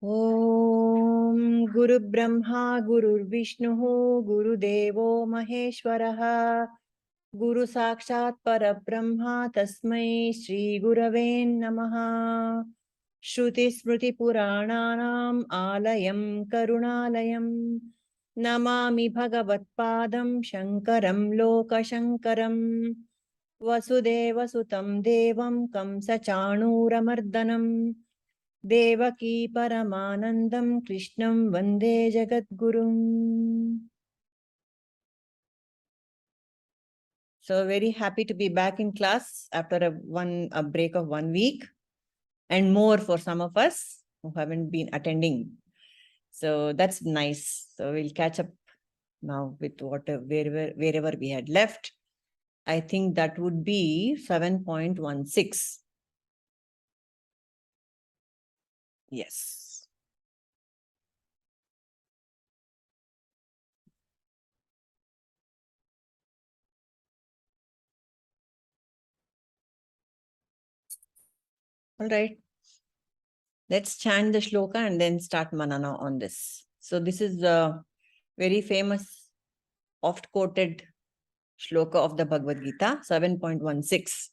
Om Guru Brahma Guru Vishnu Gurudevo Maheshwaraha Guru Sakshat Parabrahma Tasmai Shri Gurave Namaha Shruti Smriti Purananam Alayam Karunalayam Namami Bhagavat Padam Shankaram Loka Shankaram Vasudeva Sutam Devam Kamsa Chanuramardanam Devaki Paramanandam Krishnam Vande Jagadgurum. So very happy to be back in class after a break of 1 week and more for some of us who haven't been attending. So that's nice. So we'll catch up now with wherever we had left. I think that would be 7.16. Yes. All right. Let's chant the shloka and then start manana on this. So this is a very famous, oft quoted shloka of the Bhagavad Gita, 7.16.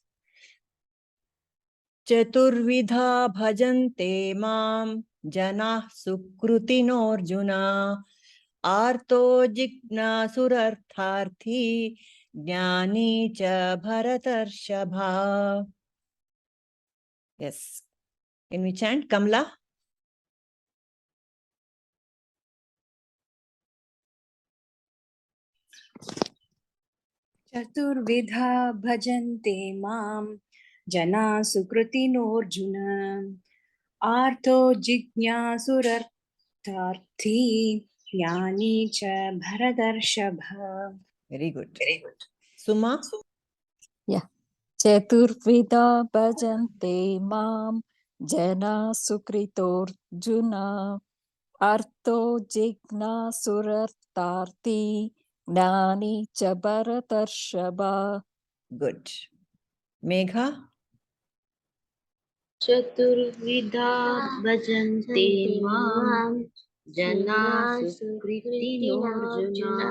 Chaturvidha bhajante mam janah sukrutino arjuna arto jigna surartharthi jnani cha bharatarshabha. Yes. Can we chant Kamla? Chaturvidha bhajante mam jana sukritinorjuna artho jignasurartharthi yani cha bharadarshabha. Very good. Suma? Yeah. Chaturvida bhajante mam jana sukritorjuna artho jigna surartarthi gnani cha bharatarshaba. Good. Megha? Chaturvidha bhajante mam jana sukritinorjuna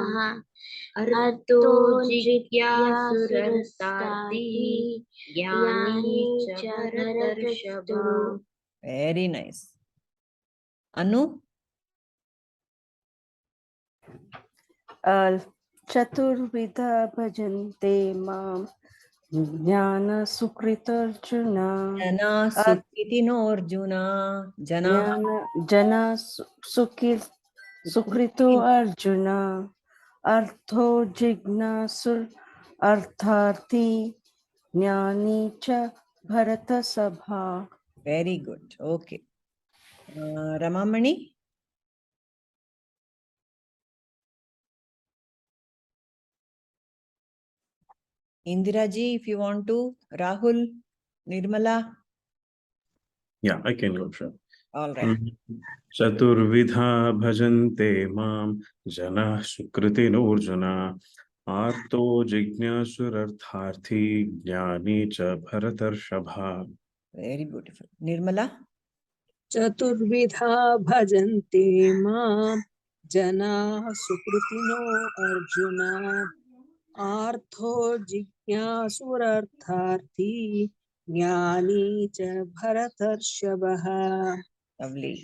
arto jigyasurartarthi jnani cha bharatarshabha. Very nice. Anu? Chaturvidha bhajante mam jnana sukritarjuna Jana sukritino Arjuna. jana sukrito arjuna artho jignasur artharthi jnani cha bharata sabha. Very good. Okay. Ramamani? Indiraji, if you want to. Rahul? Nirmala? Yeah, I can go, sure. All right. Chaturvidha bhajante mam jana sukritinurjuna arto jignasurartharthi jnani cha bharatarshabha. Very beautiful. Nirmala? Chaturvidha bhajante mam jana sukrutino arjuna artho jignasurartharthi jnani cha bharatarshabha. Lovely.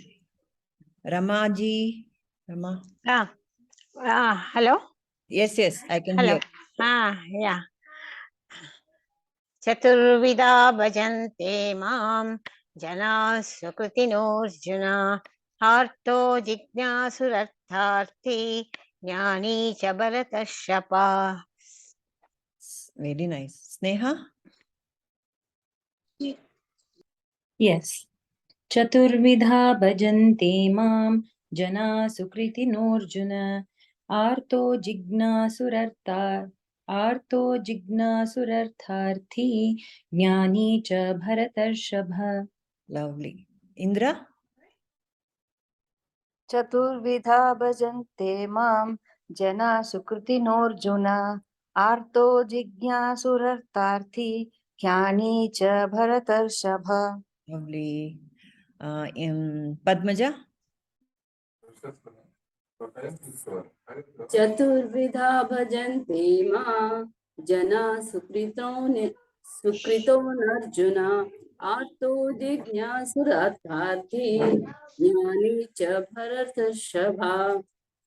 Ramaji? Rama? Hello? Yes, I can Hello. hear. Yeah. Chaturvida bhajante mam jana sukritinurjuna arto jignasurartharthi jnani cha bharatarshaba. Very nice. Sneha? Yes. Chaturvidha bhajante mam jana sukritinorjuna arto jignasurartharthi jnani cha bharatarshabha. Lovely. Indra? Chaturvidha bhajante mam jana sukritinurjuna arto jignasurartarthi jnani cha bharatarshabha. Lovely. Padmaja? चतुर्विधा भजन्ते मां जना सुकृतो अर्जुन आर्तो जिज्ञासुरर्थार्थी ज्ञानी च भरतर्षभा.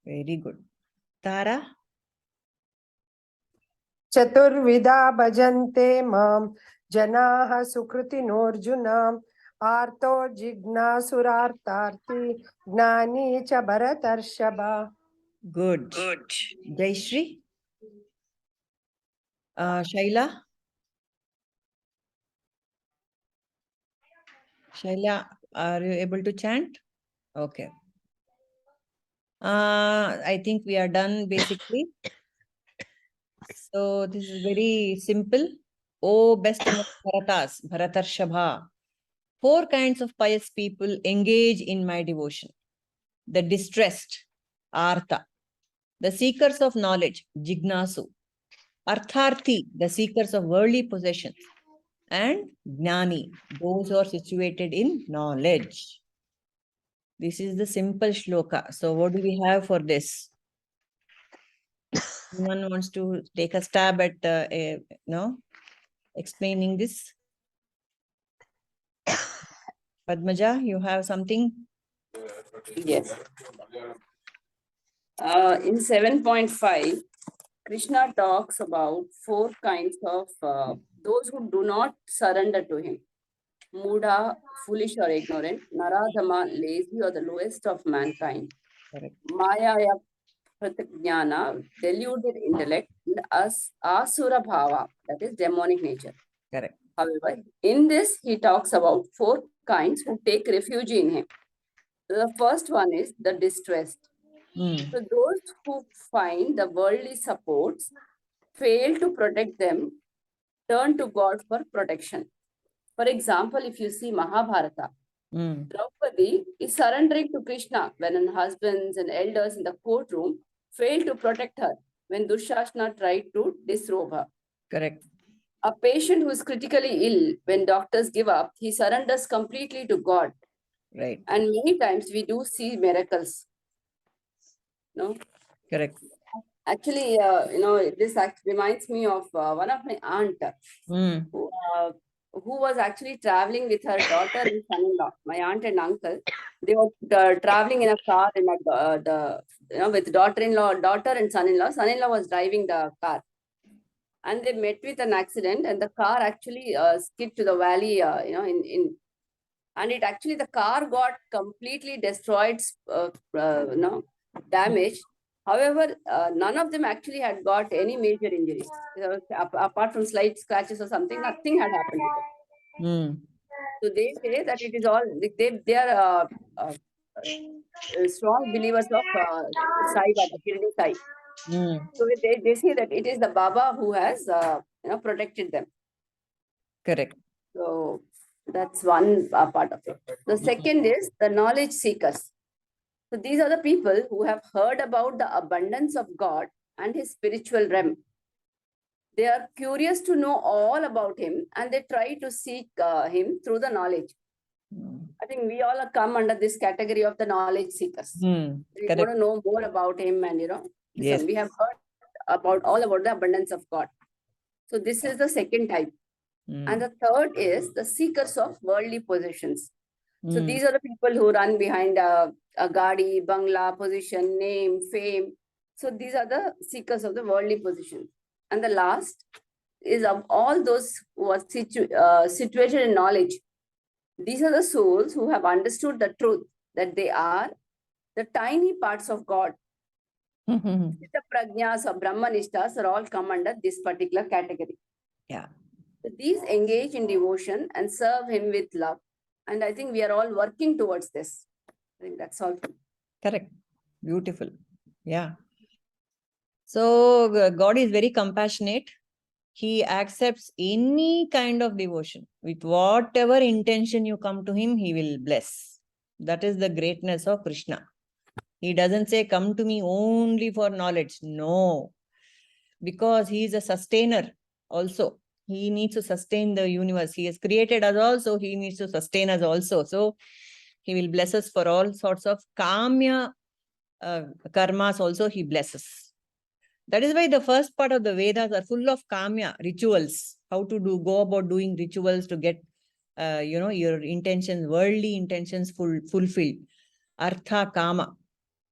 Very good. Tara? चतुर्विधा भजन्ते मां जनाः सुकृतिनोऽर्जुन आर्तो जिज्ञासुरार्तार्थी ज्ञानी च भरतर्षभ. Good. Jayashri? Shaila? Shaila, are you able to chant? Okay. I think we are done basically. So this is very simple. Oh, best among Bharatas, Bharatarshava. 4 kinds of pious people engage in my devotion. The distressed, Artha. The seekers of knowledge, Jignasu. Artharthi, the seekers of worldly possessions. And Gnani, those who are situated in knowledge. This is the simple shloka. So what do we have for this? Someone wants to take a stab at explaining this? Padmaja, you have something? Yes. In 7.5, Krishna talks about 4 kinds of those who do not surrender to him. Mudha, foolish or ignorant. Naradhama, lazy or the lowest of mankind. Correct. Maya, pratyajnana, deluded intellect. And asura bhava, that is demonic nature. Correct. However, in this, he talks about 4 kinds who take refuge in him. So the first one is the distressed. So those who find the worldly supports fail to protect them, turn to God for protection. For example, if you see Mahabharata, Draupadi is surrendering to Krishna when her husbands and elders in the courtroom failed to protect her when Dushasana tried to disrobe her. Correct. A patient who is critically ill, when doctors give up, he surrenders completely to God. Right. And many times we do see miracles. No? Correct. Actually, this reminds me of one of my aunt who was actually traveling with her daughter and son-in-law. My aunt and uncle, they were traveling in a car in with daughter and son-in-law. Son-in-law was driving the car, and they met with an accident, and the car actually skid to the valley. And it actually the car got completely destroyed, damaged. However, none of them actually had got any major injuries. Apart from slight scratches or something, nothing had happened to them. So they say that it is all, they are strong believers of Sai Baba, Shirdi Sai. So they say that it is the Baba who has protected them. Correct. So that's one part of it. The second is the knowledge seekers. So these are the people who have heard about the abundance of God and his spiritual realm. They are curious to know all about him, and they try to seek him through the knowledge. I think we all come under this category of the knowledge seekers. We want to know more about him, and Yes. we have heard all about the abundance of God. So this is the second type. And the third is the seekers of worldly possessions. So these are the people who run behind a gadi, bangla, position, name, fame. So these are the seekers of the worldly position. And the last is of all those who are situated in knowledge. These are the souls who have understood the truth that they are the tiny parts of God. The prajnas or brahmanishtas are all come under this particular category. Yeah. So these engage in devotion and serve him with love. And I think we are all working towards this. I think that's all. Correct. Beautiful. Yeah. So God is very compassionate. He accepts any kind of devotion. With whatever intention you come to him, he will bless. That is the greatness of Krishna. He doesn't say, come to me only for knowledge. No. Because he is a sustainer also. He needs to sustain the universe. He has created us also. He needs to sustain us also. So He will bless us for all sorts of kamya karmas also he blesses. That is why the first part of the Vedas are full of kamya, rituals, how to go about doing rituals to get, your intentions, worldly intentions fulfilled. Artha kama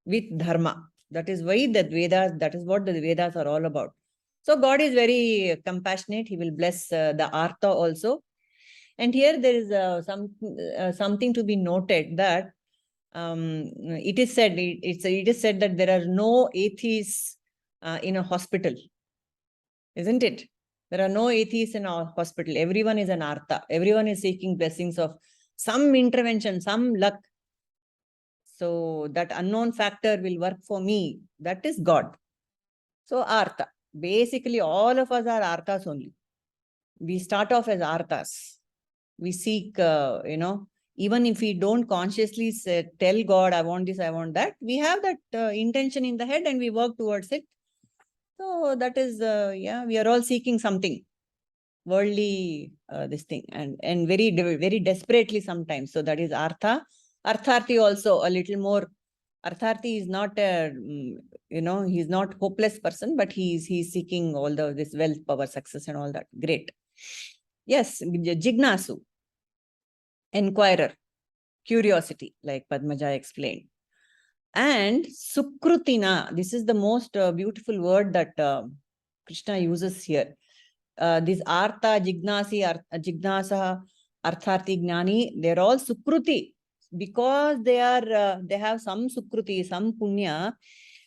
with dharma. That is why that is what the Vedas are all about. So God is very compassionate. He will bless the artha also. And here there is something to be noted that it is said that there are no atheists in a hospital, isn't it? There are no atheists in our hospital. Everyone is an artha. Everyone is seeking blessings of some intervention, some luck. So that unknown factor will work for me. That is God. So artha. Basically, all of us are arthas only. We start off as arthas. We seek, even if we don't consciously tell God, I want this, I want that, we have that intention in the head and we work towards it. So that is, we are all seeking something, worldly, this thing, and very, very desperately sometimes. So that is artha. Artharthi also a little more. Artharthi is not he's not hopeless person, but he's seeking all this wealth, power, success and all that. Great. Yes, Jignasu. Inquirer, curiosity, like Padmaja explained. And Sukrutina, this is the most beautiful word that Krishna uses here. This Artha, Jignasa, Artharthi, Gnani, they're all Sukruti. Because they have some Sukruti, some Punya,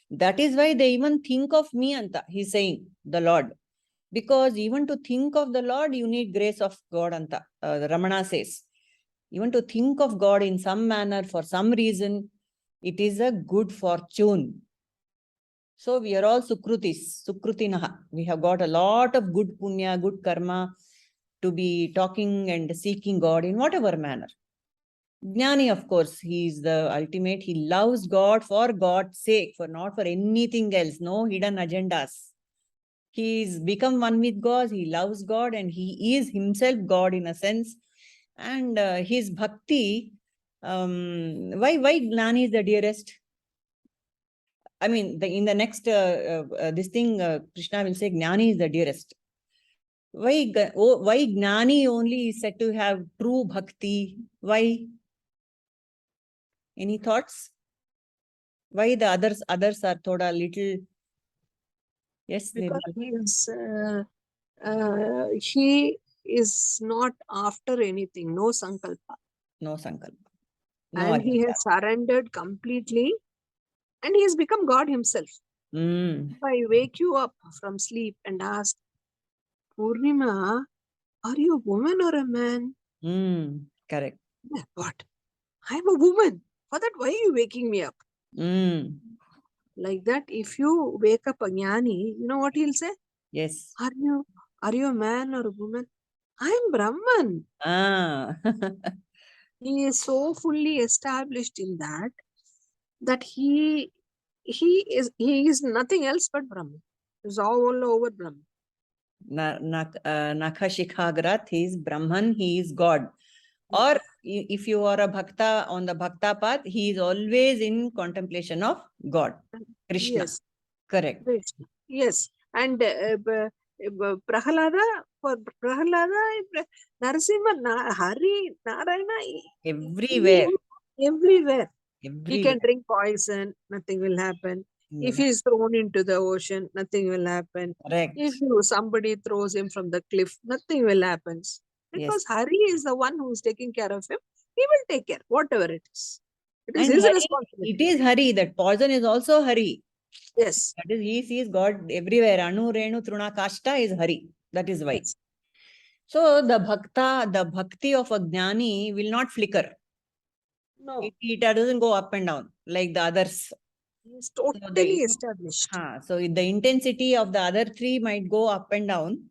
that is why they even think of me, Anta, he's saying, the Lord. Because even to think of the Lord, you need grace of God, Anta. Ramana says. Even to think of God in some manner, for some reason, it is a good fortune. So we are all Sukrutis, Sukrutinaha. We have got a lot of good punya, good karma to be talking and seeking God in whatever manner. Jnani, of course, he is the ultimate. He loves God for God's sake, not for anything else, no hidden agendas. He's become one with God, he loves God and he is himself God in a sense. And his bhakti, why Gnani is the dearest? I mean, in the next, this thing, Krishna will say Gnani is the dearest. Why Gnani only is said to have true bhakti? Why? Any thoughts? Why the others are thoda little? Yes, Because Nirmal. he is not after anything, no sankalpa. No sankalpa. No And he has surrendered completely and he has become God himself. If I wake you up from sleep and ask, Purnima, are you a woman or a man? Correct. What? I'm a woman. For that, why are you waking me up? Like that, if you wake up a jnani, you know what he'll say? Yes. Are you a man or a woman? I'm Brahman. He is so fully established in that he is nothing else but Brahman. He's all over Brahman. Nakhashikhagrath, he is Brahman, he is God. Or if you are a bhakta on the bhakta path, he is always in contemplation of God, Krishna. Yes. Correct. Krishna. Yes. And Prahalada, for Prahalada, Narasimha, Hari, Narayana, Everywhere. Everywhere. He can drink poison, nothing will happen. If he is thrown into the ocean, nothing will happen. Correct. If somebody throws him from the cliff, nothing will happen. Because Hari is the one who is taking care of him. He will take care, whatever it is. It is his responsibility. It is Hari. That poison is also Hari. Yes. That is, he sees God everywhere. Anu, Renu, Truna, Kashta is Hari. That is why. Yes. So the bhakti of a jnani will not flicker. No. It doesn't go up and down like the others. It's totally established. So the intensity of the other three might go up and down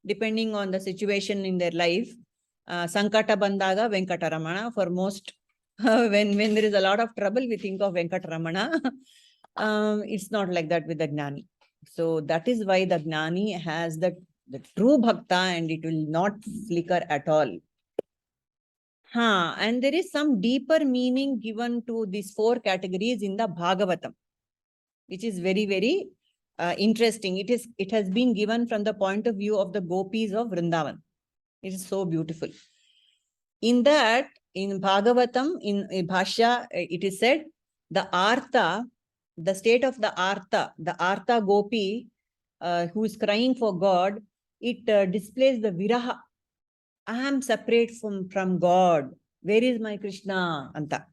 depending on the situation in their life. Sankata Bandaga, Venkataramana. For most, when there is a lot of trouble, we think of Venkataramana. It's not like that with the Gnani. So that is why the Gnani has the true bhakta and it will not flicker at all. And there is some deeper meaning given to these 4 categories in the Bhagavatam, which is very, very interesting. It has been given from the point of view of the gopis of Vrindavan. It is so beautiful. In that, in Bhagavatam, in Bhashya, it is said, the Artha, the state of the Artha Gopi, who is crying for God, it displays the Viraha. I am separate from God. Where is my Krishna? Anta.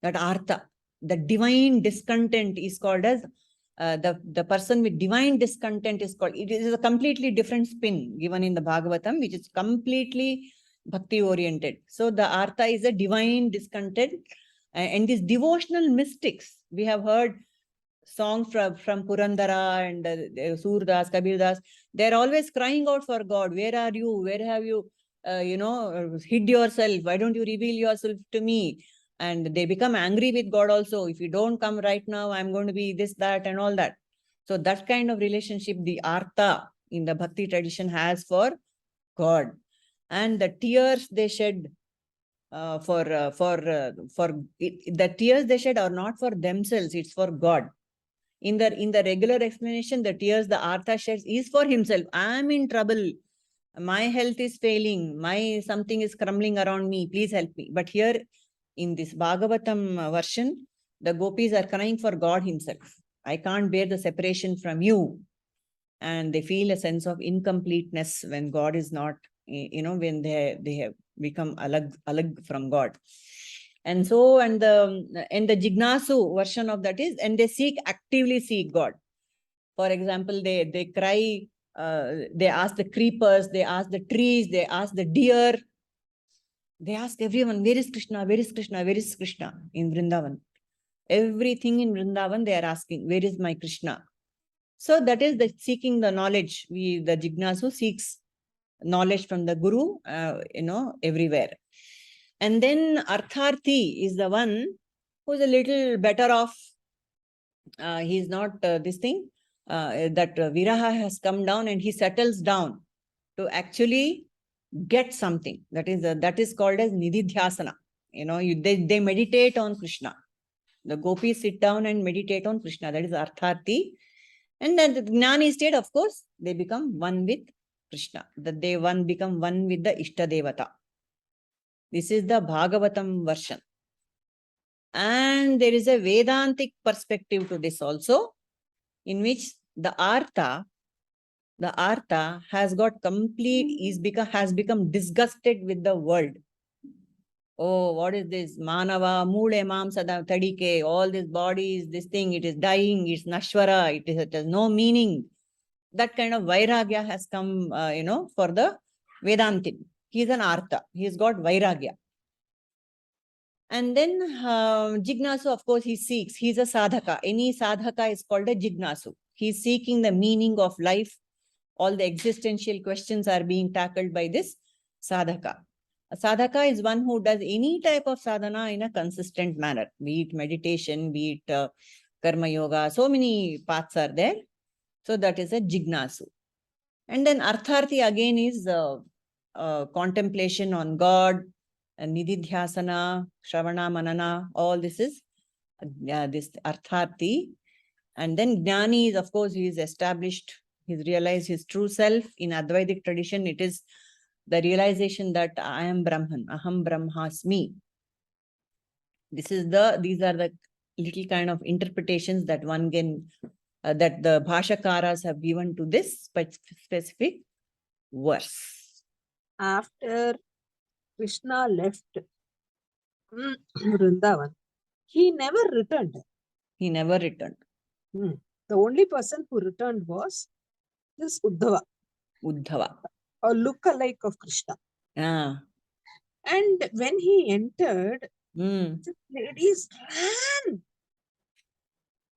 That Artha. The divine discontent is called as, the person with divine discontent is called, it is a completely different spin given in the Bhagavatam, which is completely bhakti oriented. So the Artha is a divine discontent. And these devotional mystics, we have heard songs from Purandara and Surdas, Kabirdas, they're always crying out for God. Where are you? Where have you, hid yourself? Why don't you reveal yourself to me? And they become angry with God also. If you don't come right now, I'm going to be this, that, and all that. So that kind of relationship, the Artha in the Bhakti tradition has for God. And the tears they shed the tears they shed are not for themselves, it's for God. In the regular explanation, the tears the Artha sheds is for himself. I am in trouble. My health is failing. Something is crumbling around me. Please help me. But here in this Bhagavatam version, the gopis are crying for God himself. I can't bear the separation from you. And they feel a sense of incompleteness when God is not, when they have become alag from God. And so, and the Jignasu version of that is, and they actively seek God. For example, they cry, they ask the creepers, they ask the trees, they ask the deer, they ask everyone, where is Krishna? Where is Krishna? Where is Krishna? In Vrindavan. Everything in Vrindavan, they are asking, where is my Krishna? So that is the seeking the knowledge. The Jignasu seeks knowledge from the Guru, everywhere. And then Artharthi is the one who's a little better off. He's not this thing, that Viraha has come down and he settles down to actually get something. That is called as Nididhyasana. They meditate on Krishna. The gopis sit down and meditate on Krishna. That is Artharthi. And then the Gnani state, of course, they become one with Krishna. That they become one with the Ishtadevata. This is the Bhagavatam version. And there is a Vedantic perspective to this also, in which the Artha has got has become disgusted with the world. Oh, what is this? Manava, Mule, Mamsada, Tadike, all these bodies, this thing, it is dying, it's Nashwara, it has no meaning. That kind of Vairagya has come, for the Vedantin. He's an Artha. He's got Vairagya. And then Jignasu, of course, he seeks. He's a sadhaka. Any sadhaka is called a Jignasu. He's seeking the meaning of life. All the existential questions are being tackled by this sadhaka. A sadhaka is one who does any type of sadhana in a consistent manner, be it meditation, be it karma yoga. So many paths are there. So that is a Jignasu. And then Artharthi again is contemplation on God, Nididhyasana, Shravana, Manana, all this is this Artharthi. And then Gnani is, of course, he is established, he's realized his true self. In Advaitic tradition, it is the realization that I am Brahman, Aham Brahmasmi. These are the little kind of interpretations that one can, that the Bhashakaras have given to this specific verse. After Krishna left Vrindavan, he never returned. He never returned. The only person who returned was this Uddhava. A look-alike of Krishna. And when he entered, the ladies ran.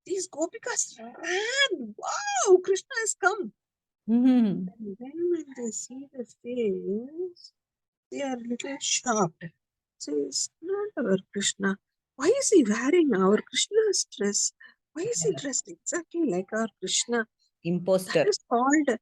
These gopikas ran. Wow, Krishna has come. And then when they see the face, they are a little shocked. So it's not our Krishna. Why is he wearing our Krishna's dress? Why is he dressed exactly like our Krishna? Imposter. That is called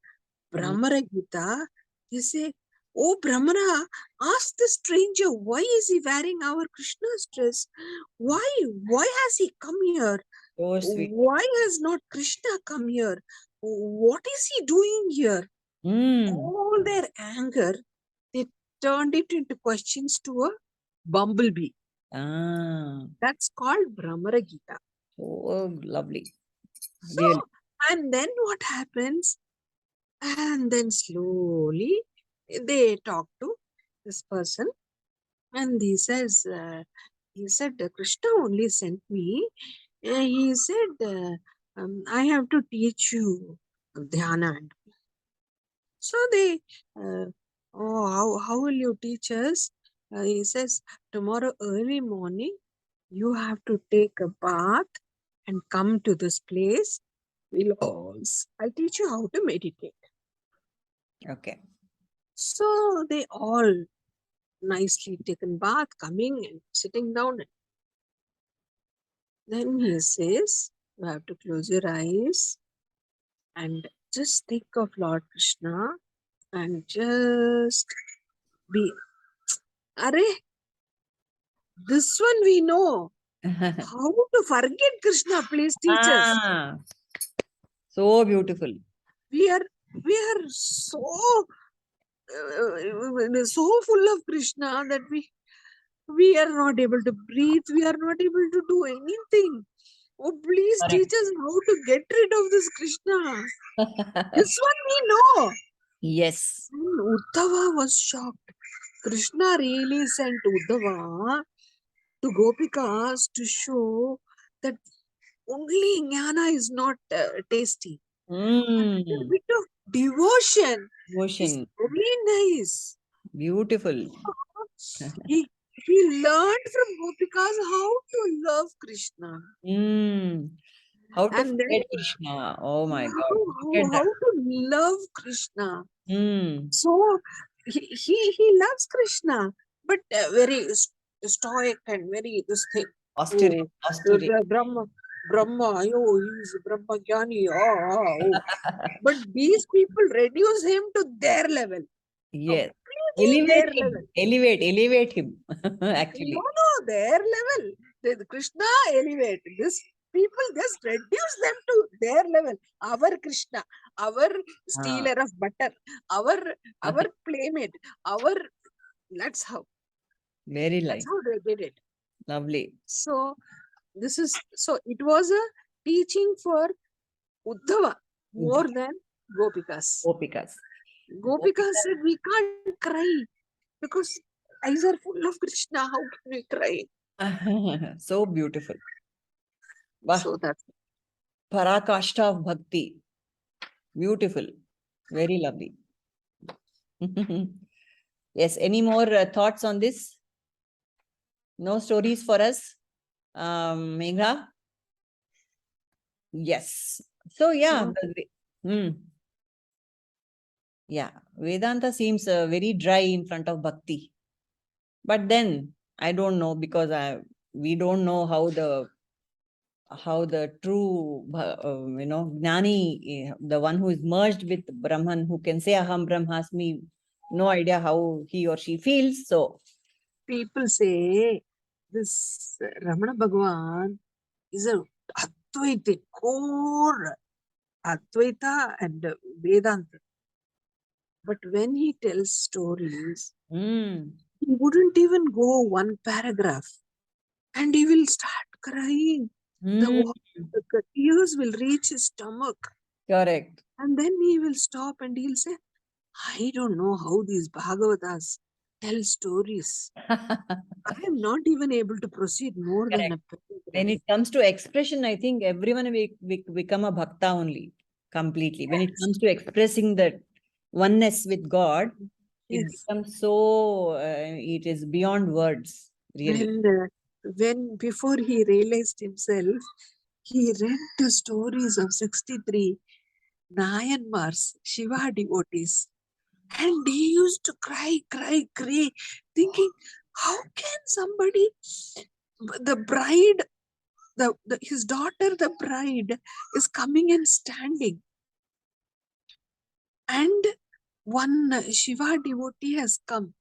Brahmara Gita. They say, Oh, Brahmana, ask the stranger, why is he wearing our Krishna's dress? Why? Why has he come here? So sweet. Why has not Krishna come here? What is he doing here? All their anger, they turned it into questions to a bumblebee. That's called Brahmara Gita. Oh, lovely. So, Really. and then what happens? And then slowly they talk to this person, and he said, Krishna only sent me. He said, I have to teach you dhyana. So they, how will you teach us? He says, tomorrow early morning, you have to take a bath and come to this place. I'll teach you how to meditate. Okay. So they all nicely taken bath, coming and sitting down. Then he says, you have to close your eyes and just think of Lord Krishna and just be. Are, this one we know. How to forget Krishna? Please teach us. So beautiful. We are so full of Krishna that we are not able to breathe. We are not able to do anything. Oh, please Correct. teach us how to get rid of this Krishna. This one we know. Yes. And Uddhava was shocked. Krishna really sent Uddhava to Gopikas to show that only jnana is not tasty. A little bit of devotion is Devotion. very nice. Beautiful. He learned from Gopikas how to love Krishna. How to And forget then Krishna. Oh my God. Look at how that. to love Krishna. So he loves Krishna, but very stoic and very this thing. Austerity. Austerity. Brahma, he's Brahma Jnani. Oh. But these people reduce him to their level. Yes. Completely their Elevate him. level. Elevate him. Actually. No, their level. The Krishna elevate. This people just reduce them to their level. Our Krishna, our stealer of butter, our playmate, that's how. Very That's nice. how they did it. Lovely. So it was a teaching for Uddhava more than Gopikas. Gopikas said, we can't cry because eyes are full of Krishna. How can we cry? So beautiful. So that's Parakashta of Bhakti. Beautiful. Very lovely. Yes. Any more thoughts on this? No stories for us? Megha? Yes. So yeah. Yeah. Vedanta seems very dry in front of Bhakti. But then I don't know, because we don't know how the true Gnani, the one who is merged with Brahman, who can say Aham Brahmasmi, no idea how he or she feels. So people say this Ramana Bhagavan is a Advaita, core Advaita and Vedanta. But when he tells stories, he wouldn't even go one paragraph and he will start crying. The tears will reach his stomach. Correct. And then he will stop and he'll say, I don't know how these Bhagavatas tell stories. I am not even able to proceed more than a paragraph. When it comes to expression, I think everyone will become a bhakta only, completely. When it comes to expressing that oneness with God, it becomes so, it is beyond words, really. When before he realized himself, he read the stories of 63 Nayanmars, Shiva devotees, and he used to cry, thinking, how can somebody, the bride, his daughter, the bride, is coming and standing. And one Shiva devotee has come.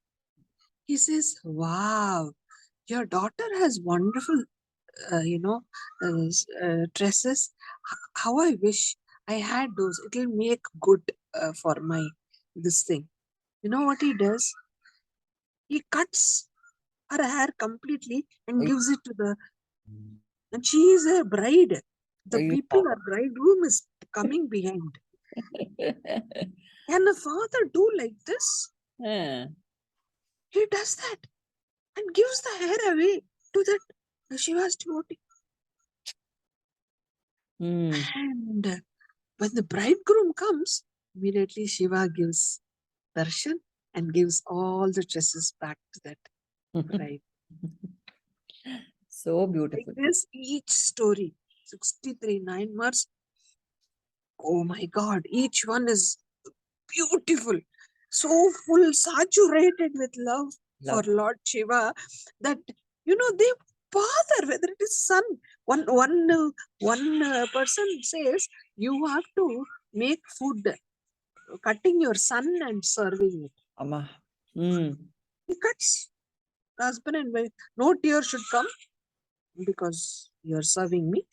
He says, wow, your daughter has wonderful, tresses. How I wish I had those. It will make good for my this thing. You know what he does? He cuts her hair completely and gives it to the, and she is a bride. The people, her bridegroom is coming behind. Can a father do like this? He does that and gives the hair away to that Shiva's devotee. And when the bridegroom comes, immediately Shiva gives darshan and gives all the tresses back to that bride. So beautiful. Like this, each story, 63 9 months. Oh my God, each one is beautiful, so full, saturated with love for Lord Shiva that, they bother whether it is sun. One person says, you have to make food, cutting your son and serving it. Amma. He cuts, husband and wife. No tear should come because you are serving me.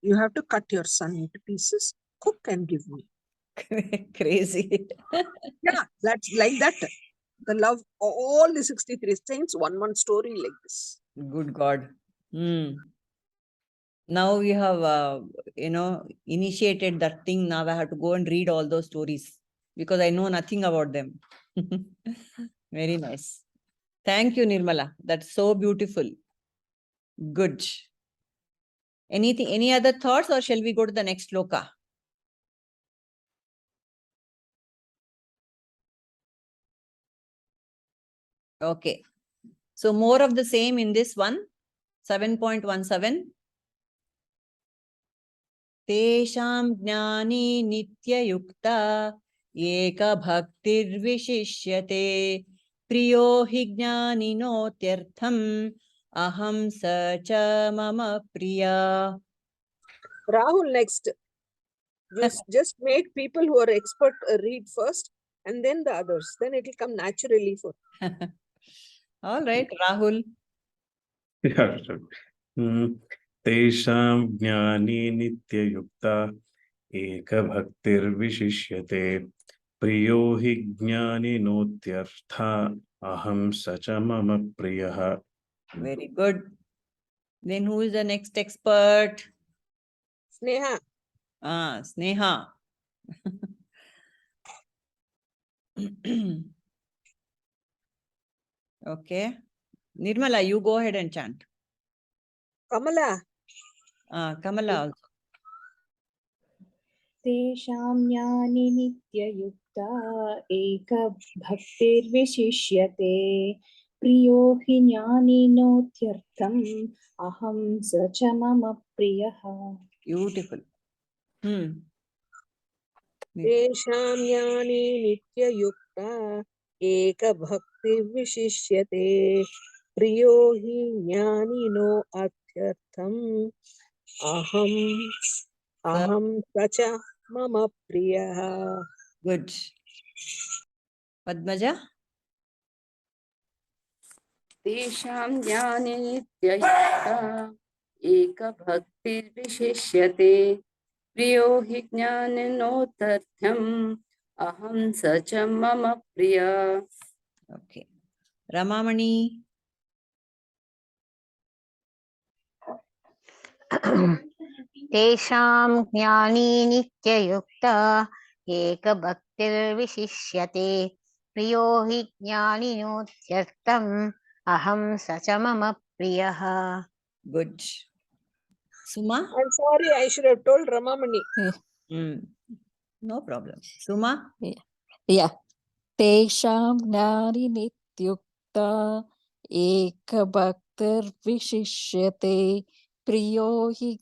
You have to cut your son into pieces, cook and give me. Crazy. Yeah, that's like that. The love, all the 63 saints, one story like this. Good God. Now we have, initiated that thing. Now I have to go and read all those stories because I know nothing about them. Very nice. Thank you, Nirmala. That's so beautiful. Good. Any other thoughts, or shall we go to the next sloka? Okay. So more of the same in this one, 7.17. Tesham jnani nityayukta eka bhaktirvishishyate priyo hi jnaninotyartham aham sacha mama priya. Rahul, next. Just make people who are expert read first and then the others. Then it will come naturally for. All right, Rahul. Yeah, sure. Tesham jnani nityayukta ekabhaktirvishishyate priyo hi jnaninotyartha aham sacha mama priyaha. Very good. Then who is the next expert? Sneha. Sneha. Okay. Nirmala, you go ahead and chant. Kamala. Kamala also. तेषां ज्ञानि नित्ययुक्ता एकभक्तिर्विशिष्यते प्रियो हि ज्ञानिनोत्यर्थम् अहं स च मम प्रियः. Beautiful. Tesham jnani nityayukta ekabhaktirvishishyate priyo hi jnanino atyartham aham sacha mama priyaha. Good. Padmaja? तेषां ज्ञाने नित्ययुक्ता एकभक्तिर्विशिष्यते प्रियो हि ज्ञानिनोत्यर्थम् अहं स च मम प्रिया. Okay. Ramamani? तेषां ज्ञानी नित्ययुक्ता एकभक्तिर्विशिष्यते प्रियो हि ज्ञानिनोत्यर्थम् अहं स च मम प्रियः. Good. Suma? I'm sorry, I should have told Ramamani. No problem. Suma? Yeah. Tesham jnani nityukta ekabhaktirvishishyate priyo hi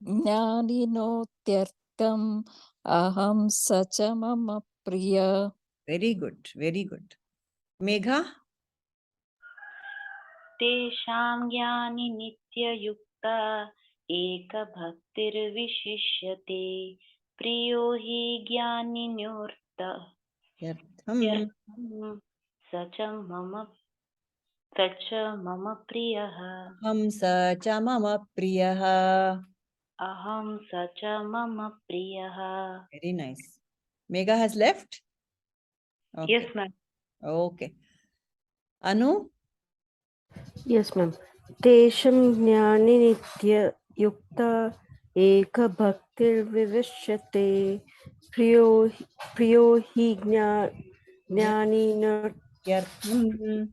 jnaninotyartham aham sacha mama priya. Very good. Very good. Megha? तेषां ज्ञानि नित्ययुक्ता एकभक्तिर्विशिष्यते प्रियो हि ज्ञानिनोत्यर्थम् Yartham. स च मम प्रियः Hamsa cha mama priyaha. अहं स च मम प्रियः. Very nice. Megha has left? Yes, Okay. ma'am. Okay. Anu? Yes, ma'am. Tesham jnani nitya yukta eka bhaktir vivishyate priyo hi jnani na Yartham.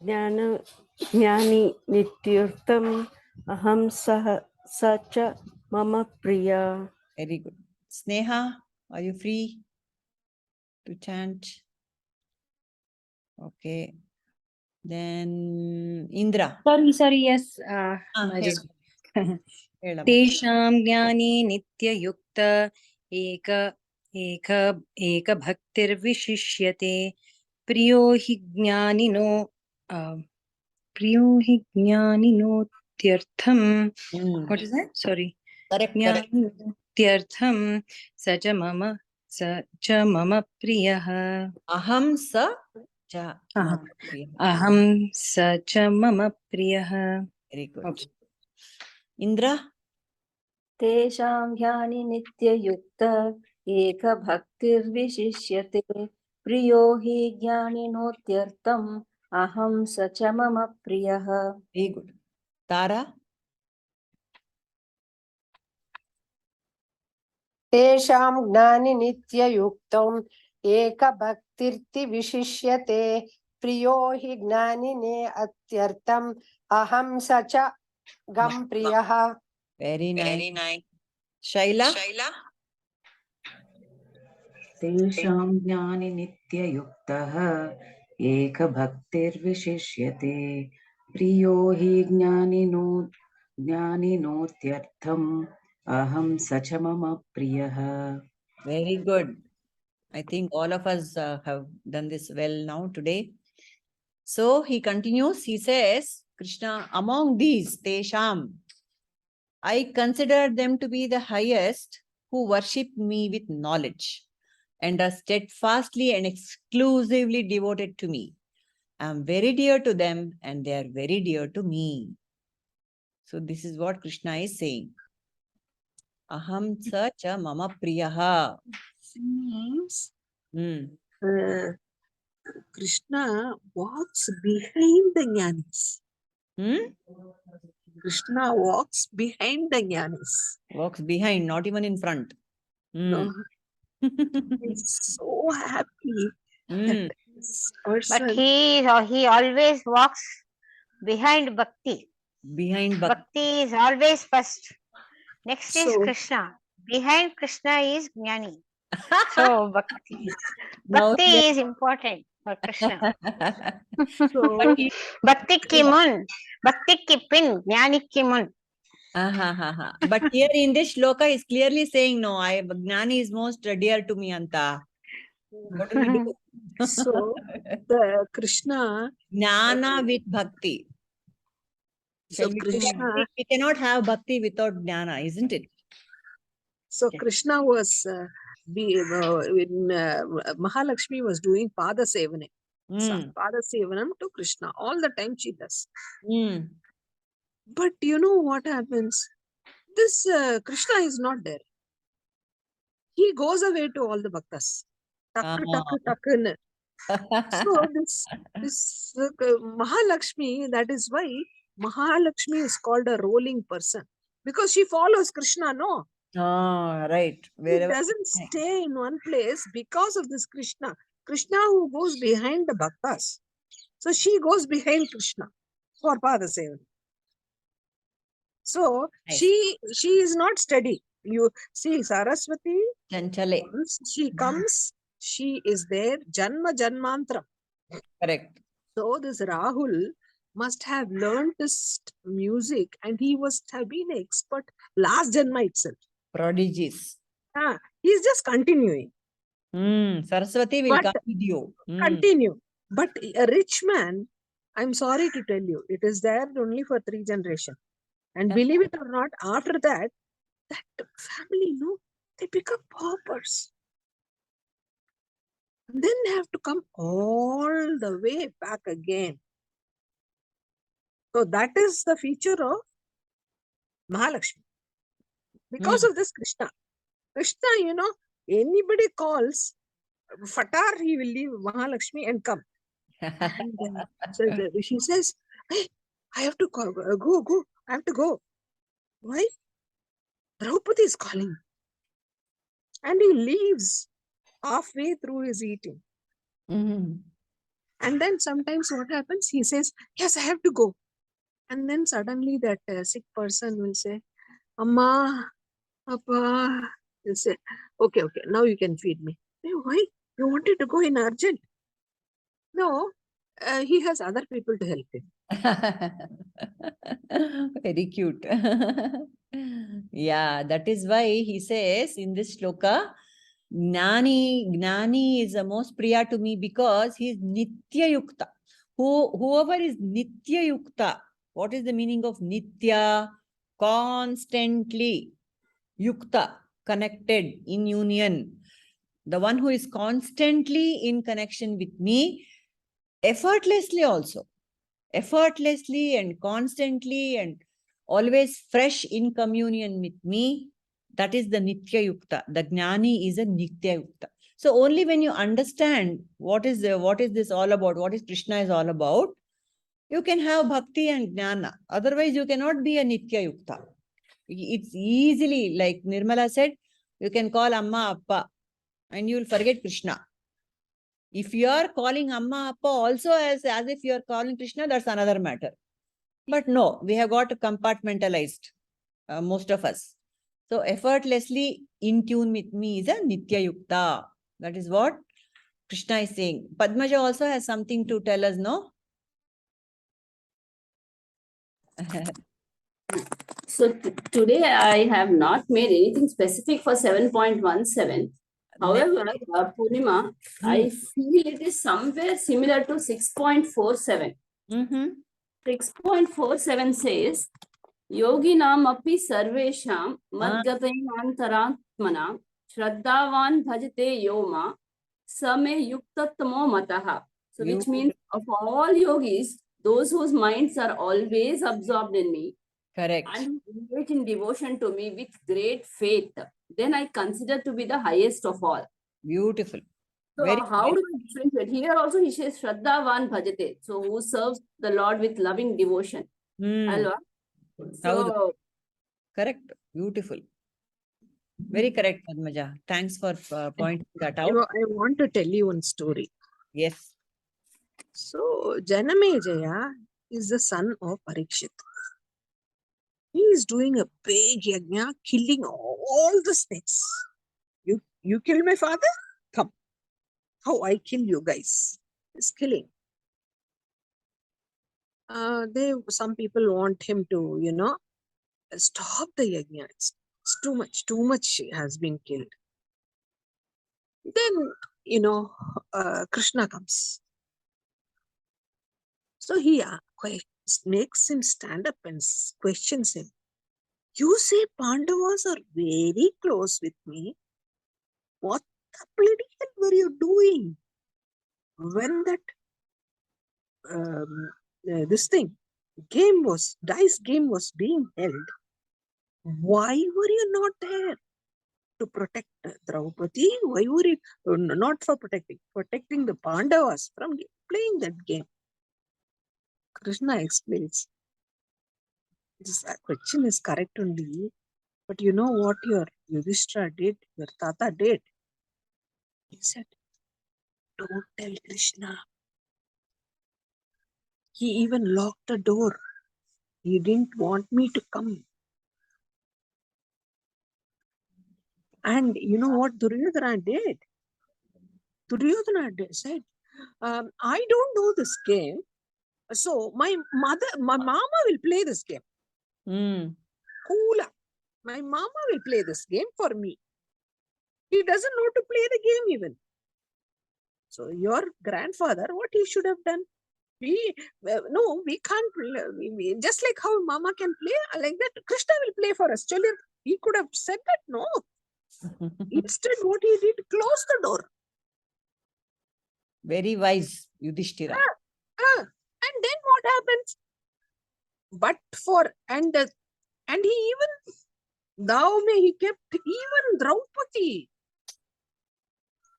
jnana jnani nityurtam aham sacha mama priya. Very good. Sneha, are you free to chant? Okay. Then Indra. Sorry, yes. I Hey, just Helama. तेषां ज्ञानी नित्ययुक्त एक एक एक भक्तिर्विशिष्यते प्रियो हि ज्ञानिनो प्रियो हि ज्ञानिनोत्यर्थम. What is that? Sorry. Correct, correct. ज्ञानिनोत्यर्थम स च मम प्रियः. Aham sa cha mama priyaha. अहं स च मम प्रियः. Very good. Okay. Indra? तेषां ध्यानि नित्ययुक्त एक भक्तिर्विशिष्यते प्रियो हि ज्ञानिनोत्यर्थम् अहं स च मम प्रियः. Very good. Tara? तेषां ज्ञानिनित्ययुक्तम् एकभक्तिर्ति विशिष्यते प्रियो हि ज्ञानिने अत्यर्थम् अहं स च गं प्रियः. Very nice. Shaila? तेषां ज्ञानि नित्ययुक्तः एकभक्तिर्विशिष्यते प्रियो हि ज्ञानिनोत्यर्थम् अहं स च मम प्रियः. Very good. I think all of us have done this well now today. So he continues, he says, Krishna, among these, Tesham, I consider them to be the highest who worship me with knowledge and are steadfastly and exclusively devoted to me. I am very dear to them and they are very dear to me. So this is what Krishna is saying. Aham sa cha mama priyaha. Seems Hmm. Krishna walks behind the jnanis. Hmm? Krishna walks behind the jnanis. Walks behind, not even in front. No, he's so happy that this But person. he always walks behind Bhakti. Behind Bhakti is always first. Next is So- Krishna. Behind Krishna is Jnani. So Bhakti Now he is important for Krishna. So Bhakti ki mun, Bhakti ki pin, Jnani ki mun. But here in this shloka is clearly saying, no, Gnani is most dear to me, Anta. What do we do? so the Krishna. Jnana with bhakti. So Krishna. We cannot have bhakti without jnana, isn't it? So Krishna was when Mahalakshmi was doing Pada Sevanam. Pada Sevanam to Krishna. All the time she does. But you know what happens? This Krishna is not there. He goes away to all the bhaktas. Tak. So this Mahalakshmi, that is why Mahalakshmi is called a rolling person. Because she follows Krishna, no? Right. He doesn't stay in one place because of this Krishna. Krishna who goes behind the bhaktas. So she goes behind Krishna for Pada Sevan. So nice. she is not steady. You see Saraswati, Chanchale. once she comes, she is there, Janma Janmantra. Correct. So this Rahul must have learned this music and he must have been an expert last Janma itself. Prodigies. He's just continuing. Saraswati will come with you. Continue. But a rich man, I'm sorry to tell you, it is there only for 3 generations. And believe it or not, after that family, no, they become paupers. And then they have to come all the way back again. So that is the feature of Mahalakshmi. Because of this Krishna. Krishna, anybody calls, Fatar, he will leave Mahalakshmi and come. And so she says, hey, I have to go, I have to go. Why? Draupadi is calling. And he leaves halfway through his eating. And then sometimes what happens? He says, yes, I have to go. And then suddenly that sick person will say, Amma, Appa. He'll say, okay, now you can feed me. Hey, why? You wanted to go in urgent? No, he has other people to help him. Very cute. Yeah, that is why he says in this shloka, Gnani is the most priya to me because he is Nitya Yukta. Whoever is Nitya Yukta, what is the meaning of Nitya? Constantly. Yukta, connected, in union. The one who is constantly in connection with me, effortlessly also. Effortlessly and constantly and always fresh in communion with me, that is the Nitya Yukta. The Gnani is a Nitya Yukta. So only when you understand what is this all about, what is Krishna is all about, you can have bhakti and jnana. Otherwise, you cannot be a Nitya Yukta. It's easily, like Nirmala said, you can call Amma Appa and you will forget Krishna. If you are calling Amma Appa also as if you are calling Krishna, that's another matter. But no, we have got compartmentalized, most of us. So effortlessly in tune with me is a Nitya Yukta. That is what Krishna is saying. Padmaja also has something to tell us, no? So today I have not made anything specific for 7.17. However, Purnima, I feel it is somewhere similar to 6.47. 6.47 says, Yoginam api sarvesham madgatayantaratmana shraddhavan bhajate yoma same yuktatamo mataha. So which means of all yogis, those whose minds are always absorbed in me, correct, and engage in devotion to me with great faith, then I consider to be the highest of all. Beautiful. So how do we differentiate? Here also he says Shraddhavan bhajate. So who serves the Lord with loving devotion. Alva? So correct. Beautiful. Very correct, Padmaja. Thanks for pointing that out. I want to tell you one story. Yes. So Janamejaya is the son of Parikshit. He is doing a big yajna, killing all the snakes. You kill my father? Come. How I kill you guys? He's killing. Some people want him to, stop the yajna. It's too much has been killed. Then, Krishna comes. So he makes him stand up and questions him. You say Pandavas are very close with me. What the bloody hell were you doing when that dice game was being held? Why were you not there to protect Draupadi? Why were you not for protecting the Pandavas from playing that game? Krishna explains. This question is correct only, but you know what your Yudhishthira did, your Tata did? He said, don't tell Krishna. He even locked the door. He didn't want me to come. And you know what Duryodhana did? Duryodhana said, I don't know this game. So my mama will play this game. Coola. My mama will play this game for me. He doesn't know to play the game even. So your grandfather, what he should have done? We can't play. Just like how mama can play, like that, Krishna will play for us. He could have said that, no. Instead, what he did, close the door. Very wise, Yudhishthira. And then what happens? But for, and he even, thou may he kept even Draupadi.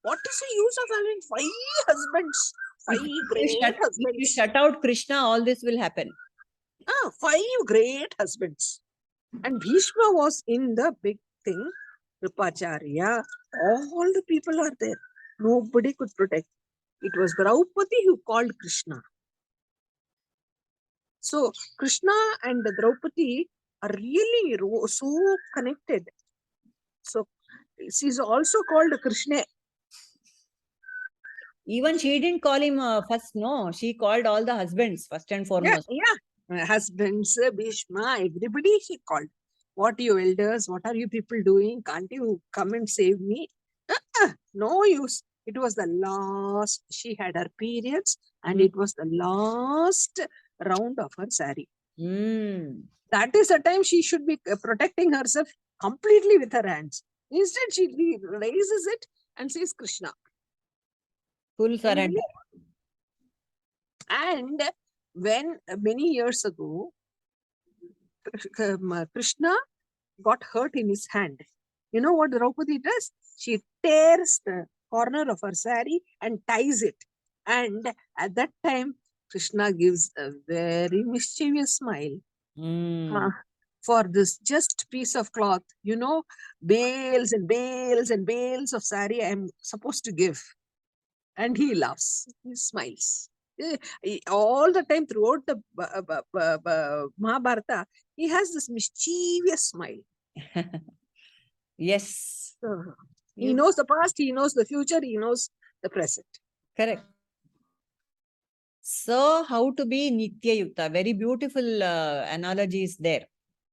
What is the use of having 5 husbands? 5 great husbands. If you shut out Krishna, all this will happen. 5 great husbands. And Bhishma was in the big thing. Kripacharya, all the people are there. Nobody could protect. It was Draupadi who called Krishna. So Krishna and Draupadi are really so connected. So she's also called Krishna. Even she didn't call him first, no. She called all the husbands first and foremost. Yeah. Husbands, Bhishma, everybody she called. What you elders, what are you people doing? Can't you come and save me? No use. It was the last, she had her periods and it was the last round of her saree. That is the time she should be protecting herself completely with her hands. Instead, she raises it and says Krishna. Full surrender. And when many years ago, Krishna got hurt in his hand. You know what Draupadi does? She tears the corner of her saree and ties it. And at that time, Krishna gives a very mischievous smile. For this just piece of cloth, you know, bales and bales and bales of saree I am supposed to give. And he laughs, he smiles. All the time throughout the Mahabharata, he has this mischievous smile. Yes. He knows the past, he knows the future, he knows the present. Correct. So, how to be Nitya Yukta? Very beautiful analogy is there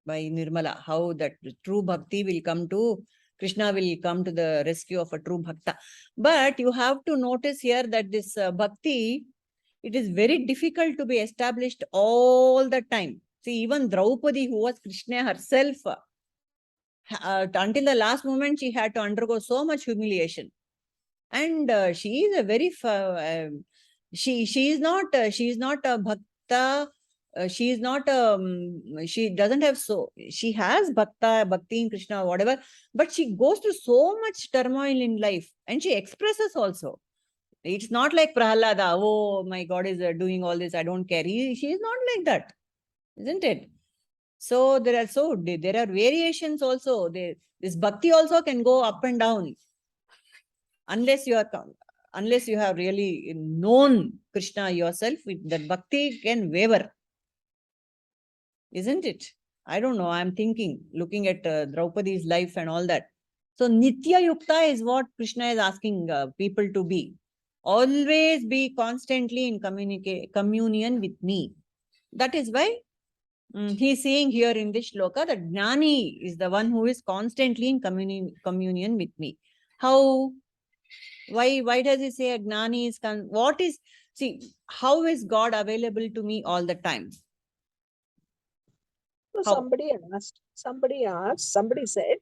by Nirmala. How that true bhakti will come to, Krishna will come to the rescue of a true bhakta. But you have to notice here that this bhakti, it is very difficult to be established all the time. See, even Draupadi, who was Krishna herself, until the last moment, she had to undergo so much humiliation. And she is a very, she is not a bhakta. She is not, she doesn't have she has bhakti in Krishna, whatever, but she goes through so much turmoil in life and she expresses also. It's not like Prahalada, oh, my God is doing all this, I don't care. She is not like that, isn't it? So there are variations also. This bhakti also can go up and down. Unless you have really known Krishna yourself, that bhakti can waver. Isn't it? I don't know. I'm looking at Draupadi's life and all that. So Nitya Yukta is what Krishna is asking people to be. Always be constantly in communion with me. That is why he's saying here in this shloka that Jnani is the one who is constantly in communion with me. How? Why does he say Jnani is how is God available to me all the time? So somebody said,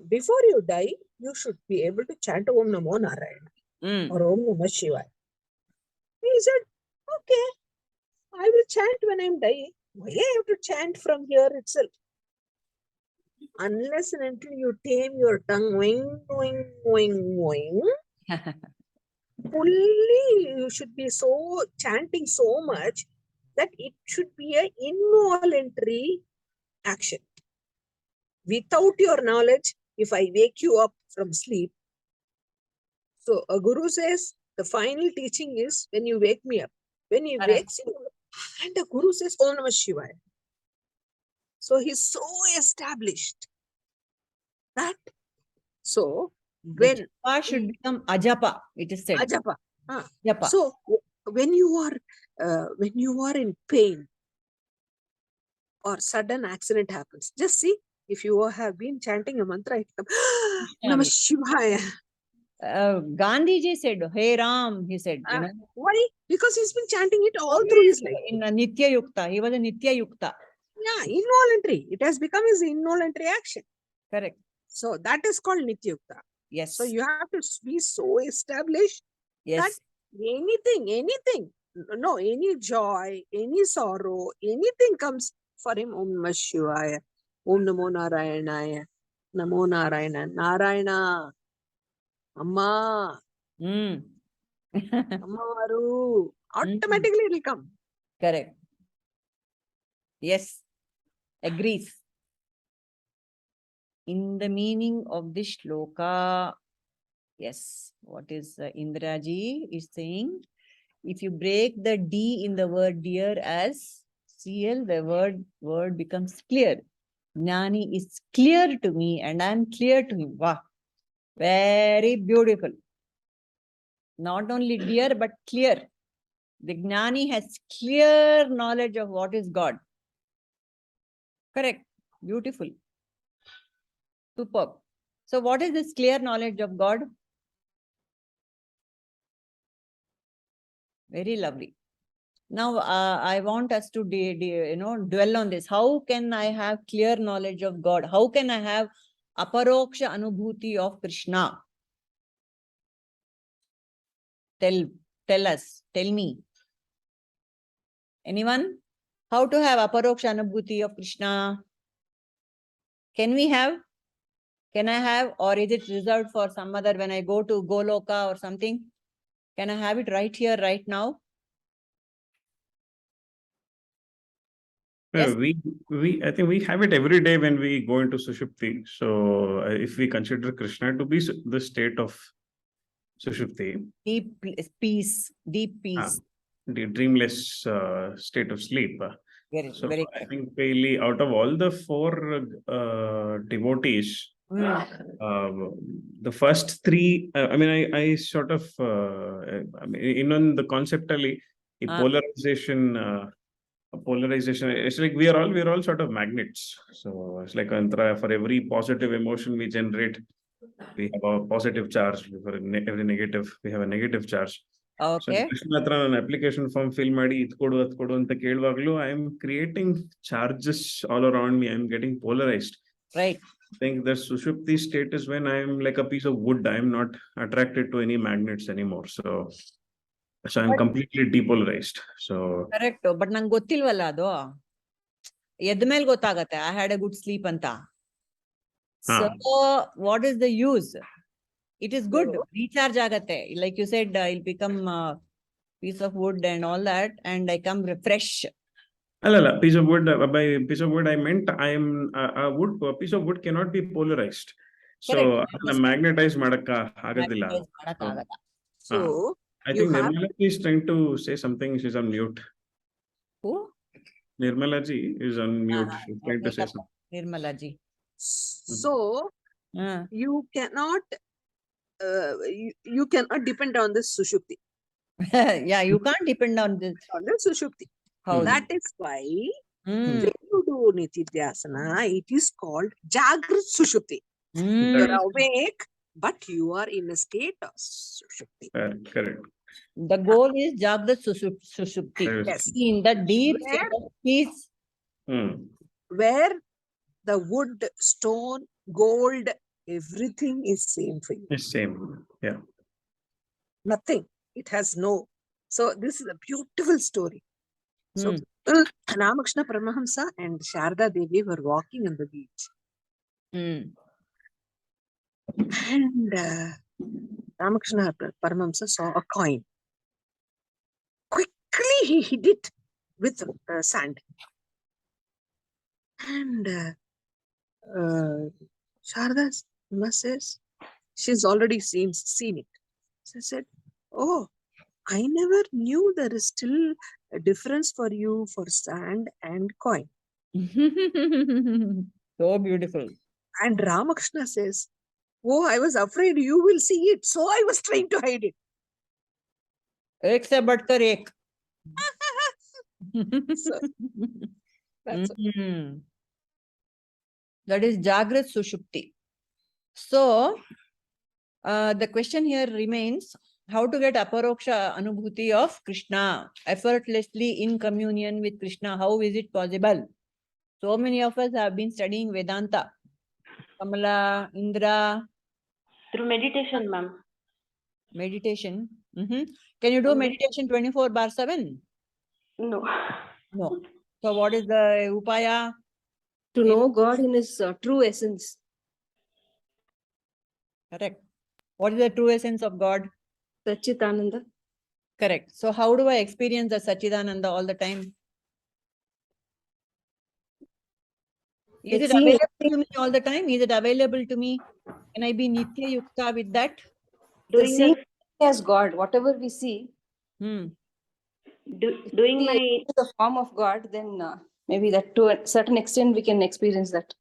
before you die, you should be able to chant Om Namo Narayana or Om Namah Shivaya. He said, okay, I will chant when I'm dying. Why I have to chant from here itself? Unless and until you tame your tongue, fully you should be chanting so much that it should be an involuntary action. Without your knowledge, if I wake you up from sleep, so a guru says the final teaching is when you wake me up. When he wakes you up, and the guru says Om Namah Shivaya. So he's so established that when japa should become ajapa, it is said. Ajapa. Japa. So when you are in pain or sudden accident happens, just see, if you have been chanting a mantra, Namah Shivaya. Gandhiji said, Hey Ram, he said. Why? Because he's been chanting it all through his life. In a Nitya Yukta. He was a Nitya Yukta. Yeah, involuntary. It has become his involuntary action. Correct. So that is called Nitya Yukta. Yes. So you have to be so established that anything. No, any joy, any sorrow, anything comes for him. Om Namah Shivaya. Om Namo Narayanaya. Namo Narayana. Narayana. Amma. Mm. Amma Varu. Automatically it will come. Correct. Yes, agrees. In the meaning of this shloka, yes, what is Indraji is saying? If you break the D in the word dear as CL, the word becomes clear. Jnani is clear to me and I am clear to him. Wow, very beautiful. Not only dear, but clear. The Jnani has clear knowledge of what is God. Correct. Beautiful. Superb. So what is this clear knowledge of God? Very lovely. Now, I want us to dwell on this. How can I have clear knowledge of God? How can I have aparoksha anubhuti of Krishna? Tell us. Tell me. Anyone? How to have aparoksha anubhuti of Krishna? Can we have? Can I have? Or is it reserved for some other when I go to Goloka or something? Can I have it right here, right now? Yeah, Yes. I think we have it every day when we go into Sushupti. So if we consider Krishna to be the state of Sushupti, Deep peace, deep peace. the dreamless state of sleep. Very, So very I correct. think really out of all the four devotees, the first three, I mean, I sort of, I mean, in the conceptually, the polarization, it's like we're all sort of magnets. So it's like for every positive emotion we generate, we have a positive charge. For every negative, we have a negative charge. So Okay. Krishna hatra an application form fill ಮಾಡಿ ಇದು ಕೊಡು ಅದು ಕೊಡು ಅಂತ ಕೇಳುವಾಗಲೂ I am creating charges all around me. I am getting polarized. Right. I think the Sushupti state is when I am like a piece of wood. I am not attracted to any magnets anymore. So I am completely depolarized. So Correct. But ನಂಗೆ ಗೊತ್ತಿಲ್ವಲ್ಲ ಅದು ಎದ್ದ ಮೇಲೆ ಗೊತ್ತಾಗತ್ತೆ I had a good sleep ಅಂತ. So what is the use? It is good. Recharge ಆಗತ್ತೆ. Like you said, I'll become a piece of wood and all that, and I come refresh. Alala, piece of wood. By piece of wood, I meant I am a piece of wood cannot be polarized. So magnetized madaka agadilla. So I think Nirmala is trying to say something. She's on mute. Who? Nirmala ji is on mute. She's trying to say something. Nirmala ji. So you cannot you cannot depend on this Sushupti. Yeah, you can't depend on this. On the Sushupti. That is why when you do Nitidhyasana, it is called Jagrat Sushupti. You're awake, but you are in a state of Sushupti. Correct. The goal is Jagrat Sushupti. Yes. In the deep state of peace. Where the wood, stone, gold, everything is same for you. It's same. Yeah. Nothing. It has no. So this is a beautiful story. So Ramakrishna Paramahamsa and Sharda Devi were walking on the beach. And Ramakrishna Paramahamsa saw a coin. Quickly he hid it with sand. And Sharda says, she's already seen it. She said, oh, I never knew there is still a difference for you for sand and coin. So beautiful. And Ramakrishna says, oh, I was afraid you will see it, so I was trying to hide it. Ek se badkar ek. So, that's that is Jagrat Sushupti. So the question here remains, how to get aparoksha anubhuti of Krishna effortlessly in communion with Krishna? How is it possible? So many of us have been studying Vedanta. Kamala, Indra. Through meditation, ma'am. Meditation. Can you do meditation 24/7? No. No. So what is the upaya? To know God in His true essence. Correct. What is the true essence of God? Satchitananda. Correct. So how do I experience the Satchidananda all the time? Is it available to me all the time? Is it available to me? Can I be Nitya Yukta with that? Doing the same as God, whatever we see, doing the form of God, then maybe that to a certain extent we can experience that.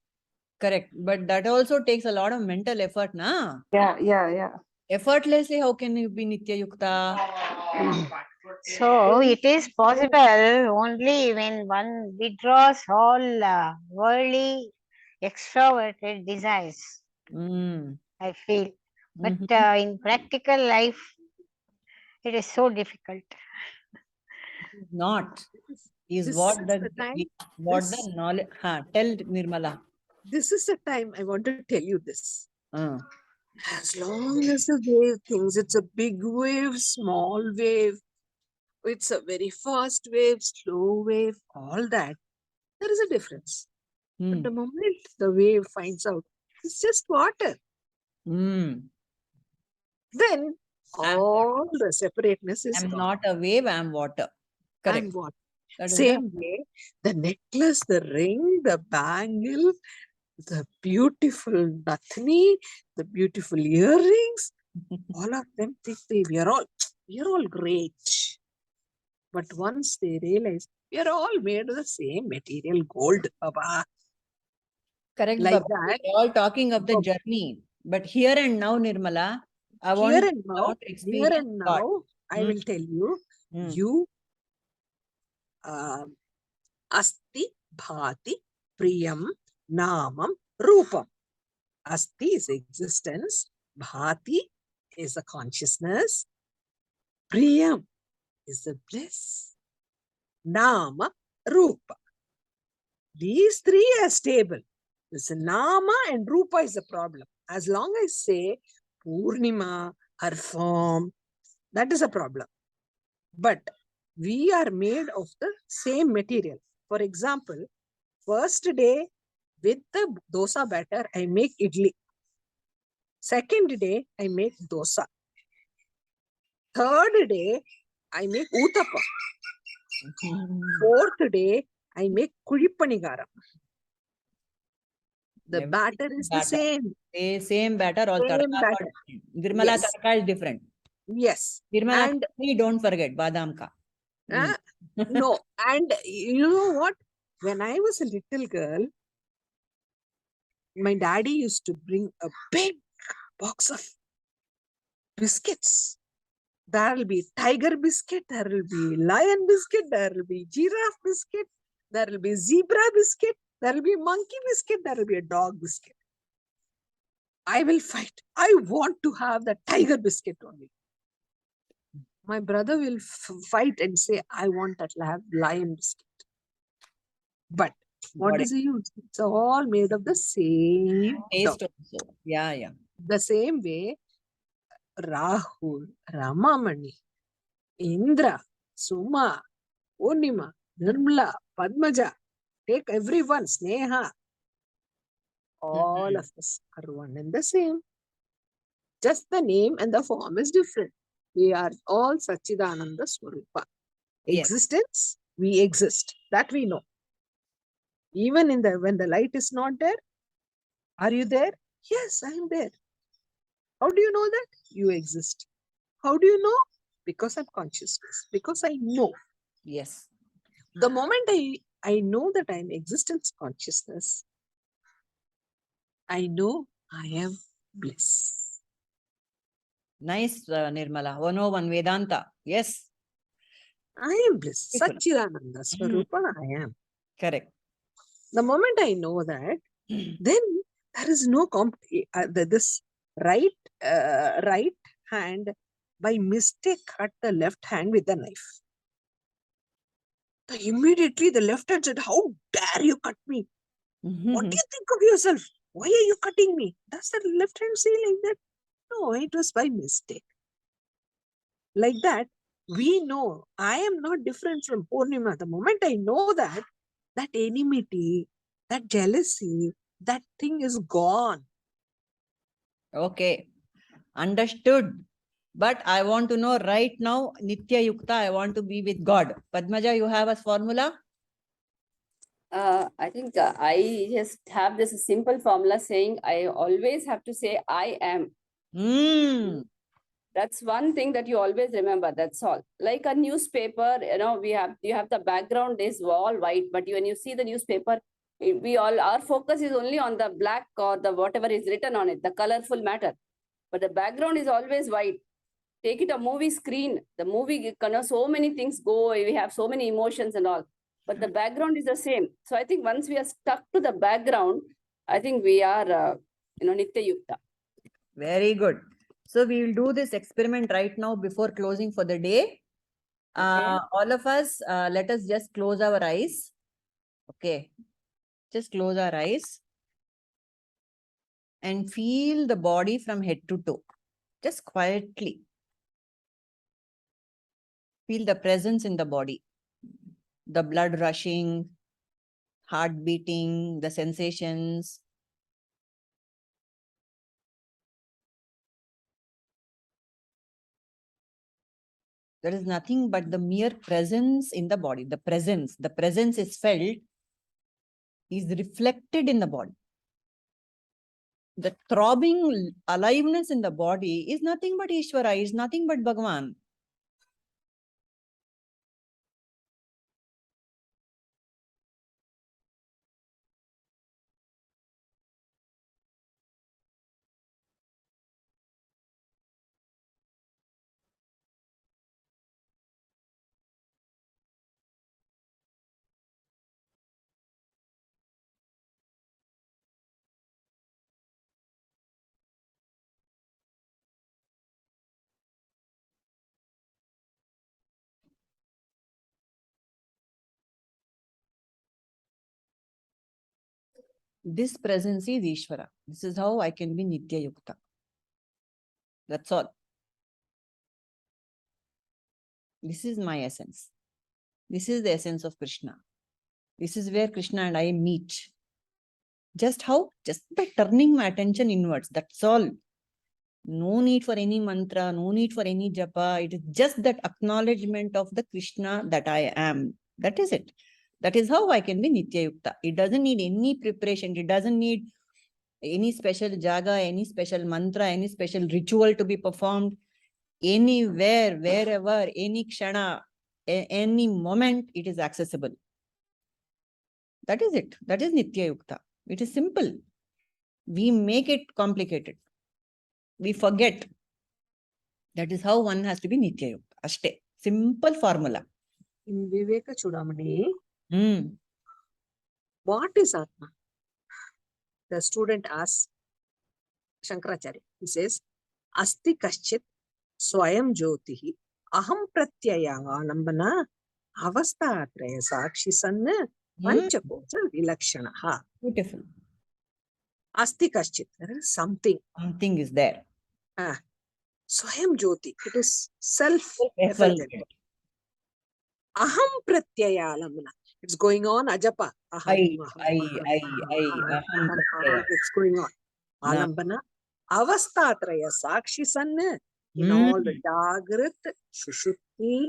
Correct. But that also takes a lot of mental effort, na? Yeah. Effortlessly, how can you be Nitya Yukta? So it is possible only when one withdraws all worldly, extroverted desires. I feel. But in practical life, it is so difficult. Not. Is This what is the the time. what the knowledge. Tell Nirmala. This is the time I want to tell you this. As long as the wave thinks it's a big wave, small wave, it's a very fast wave, slow wave, all that, there is a difference. But the moment the wave finds out it's just water, then all the separateness is I'm gone. not a wave, I'm water. Correct. I'm water. That is Same way, the necklace, the ring, the bangle, the beautiful nathni, the beautiful earrings, all of them think we are all great. But once they realize we are all made of the same material, gold, Baba. Correct, Like Baba. that. We're all talking of the journey. But here and now, Nirmala, I Here want and now, to experience God. I will tell you, you asti bhati priyam namam rupam. Asti is existence, bhati is a consciousness, priyam is the bliss, nama rupa. These three are stable. This nama and rupa is a problem. As long as say Purnima, her form, that is a problem. But we are made of the same material. For example, first day with the dosa batter, I make idli. Second day, I make dosa. Third day, I make uttapam. Fourth day, I make kulipanigaram. The batter is the same. Same batter, all Same tadka. batter. Nirmala Yes. tadka is different. Yes. Nirmala, And don't forget badam ka. no, and you know what? When I was a little girl, my daddy used to bring a big box of biscuits. There will be tiger biscuit, there will be lion biscuit, there will be giraffe biscuit, there will be zebra biscuit, there will be monkey biscuit, there will be a dog biscuit. I will fight. I want to have the tiger biscuit only. My brother will fight and say, I want that lion biscuit. But what is the use? It's all made of the same taste dough. also. Yeah. The same way, Rahul, Ramamani, Indra, Suma, Purnima, Nirmala, Padmaja, take everyone, Sneha. All of us are one and the same. Just the name and the form is different. We are all Satchidananda Swarupa. Existence, we exist. That we know. Even when the light is not there, are you there? Yes, I am there. How do you know that? You exist. How do you know? Because I'm consciousness. Because I know. Yes. The moment I know that I'm existence consciousness, I know I am bliss. Nice, Nirmala. 101 Vedanta. Yes. I am bliss. Satchidananda Swarupa I am. Correct. The moment I know that, then there is no this right hand by mistake cut the left hand with a knife. Immediately the left hand said, how dare you cut me? What do you think of yourself? Why are you cutting me? Does the left hand say like that? No, it was by mistake. Like that, we know I am not different from Purnima. The moment I know that, that enmity, that jealousy, that thing is gone. Okay, understood. But I want to know right now, Nitya Yukta, I want to be with God. Padmaja, you have a formula? I think I just have this simple formula saying I always have to say I am. That's one thing that you always remember. That's all. Like a newspaper, you have the background is all white, but when you see the newspaper, our focus is only on the black or the whatever is written on it, the colorful matter. But the background is always white. Take it a movie screen. The movie, so many things go. We have so many emotions and all. But the background is the same. So I think once we are stuck to the background, I think we are, Nitya Yukta. Very good. So we will do this experiment right now before closing for the day. All of us, let us just close our eyes. Okay. Just close our eyes and feel the body from head to toe. Just quietly. Feel the presence in the body. The blood rushing, heart beating, the sensations. There is nothing but the mere presence in the body. The presence is felt, is reflected in the body. The throbbing aliveness in the body is nothing but Ishvara, is nothing but Bhagavan. This presence is Ishvara. This is how I can be Nitya Yukta. That's all. This is my essence. This is the essence of Krishna. This is where Krishna and I meet. Just how? Just by turning my attention inwards. That's all. No need for any mantra, no need for any japa. It is just that acknowledgement of the Krishna that I am. That is it. That is how I can be Nitya Yukta. It doesn't need any preparation. It doesn't need any special jaga, any special mantra, any special ritual to be performed. Anywhere, wherever, any kshana, any moment, it is accessible. That is it. That is Nitya Yukta. It is simple. We make it complicated. We forget. That is how one has to be Nitya Yukta. Ashte. Simple formula. In Viveka Chudamani, what is Atma? The student asks Shankaracharya. He says, Asti Kaschit Swayam Jyotihi Aham Pratyaya Alambana Avastatraya Sakshi Sanna Panchakocha Vilakshanaha. Beautiful. Asti Kaschit. There is something. Something is there. Swayam Jyoti. It is self-effulgent. Aham Pratyaya Alambana. It's going on ajapa. Aham, it's going on. Alambana. Avastatraya Sakshi Sanna. In all the Jagrit, Shushupti,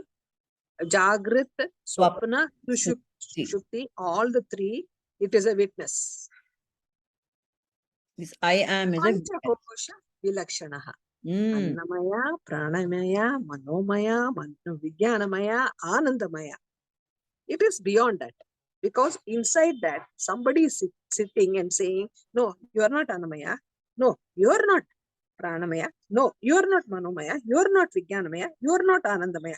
Jagrit, Swapna, Sushupti, all the three, it is a witness. This I am is a Panchakosha Vilakshanaha. Annamaya, Pranamaya, Manomaya, Vijnanamaya, Anandamaya. It is beyond that. Because inside that, somebody is sitting and saying, no, you are not Annamaya. No, you are not Pranamaya. No, you are not Manomaya. You are not Vijnanamaya. You are not Anandamaya.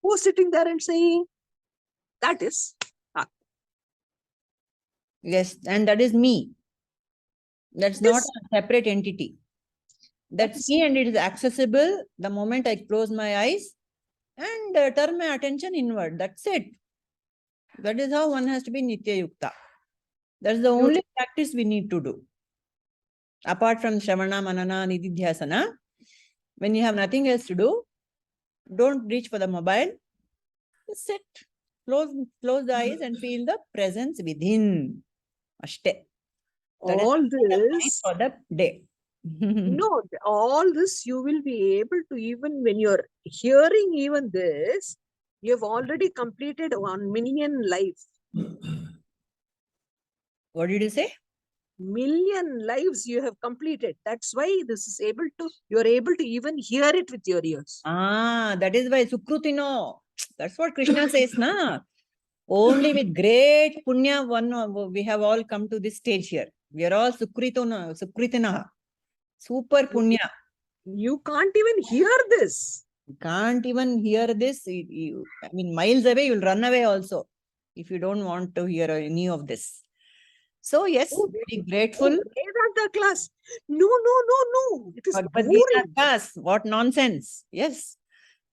Who is sitting there and saying, that is Atma. Yes, and that is me. That's not a separate entity. That's me, and it is accessible the moment I close my eyes and turn my attention inward. That's it. That is how one has to be Nitya Yukta. That's the only practice we need to do. Apart from Shravana, Manana, Nididhyasana, when you have nothing else to do, Don't reach for the mobile. Just sit. Close the eyes and feel the presence within. Ashte. All this for the day. no, all this you will be able to, even when you're hearing even this, you've already completed 1 million lives. What did you say? Million lives you have completed. That's why this is able to, you're able to even hear it with your ears. That is why Sukrutino. That's what Krishna says, na? Only with great punya, we have all come to this stage here. We are all Sukritina. Super punya. You can't even hear this. You can't even hear this. I mean, miles away, you'll run away also if you don't want to hear any of this. So, yes, very grateful. Vedanta class. No. It is Bhagavad boring. Gita class. What nonsense. Yes.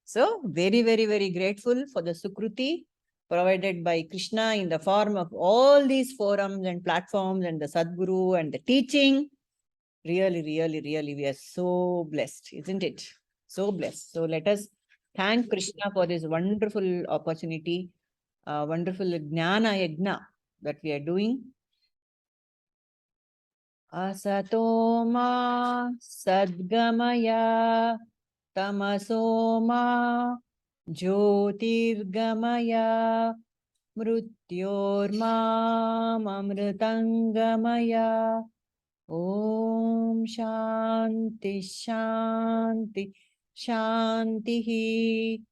So, very, very, very grateful for the Sukruti provided by Krishna in the form of all these forums and platforms and the Sadguru and the teaching. Really, really, really, we are so blessed, isn't it? So blessed. So let us thank Krishna for this wonderful opportunity, wonderful Jnana Yajna that we are doing. Asatoma Sadgamaya Tamasoma Jyotirgamaya Mrutyorma Amritangamaya. Om Shanti Shanti Shanti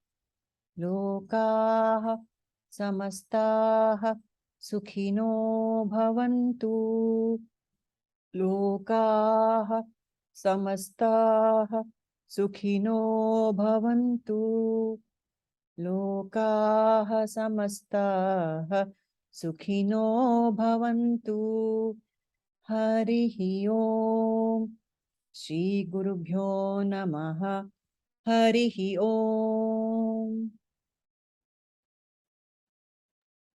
Lokaha Samastaha Sukhino Bhavantu. Lokaha Samastaha Sukhino Bhavantu. Lokaha Samastaha Sukhino Bhavantu. Harihi Om. Shri Gurubhyo Namaha. Harihi Om.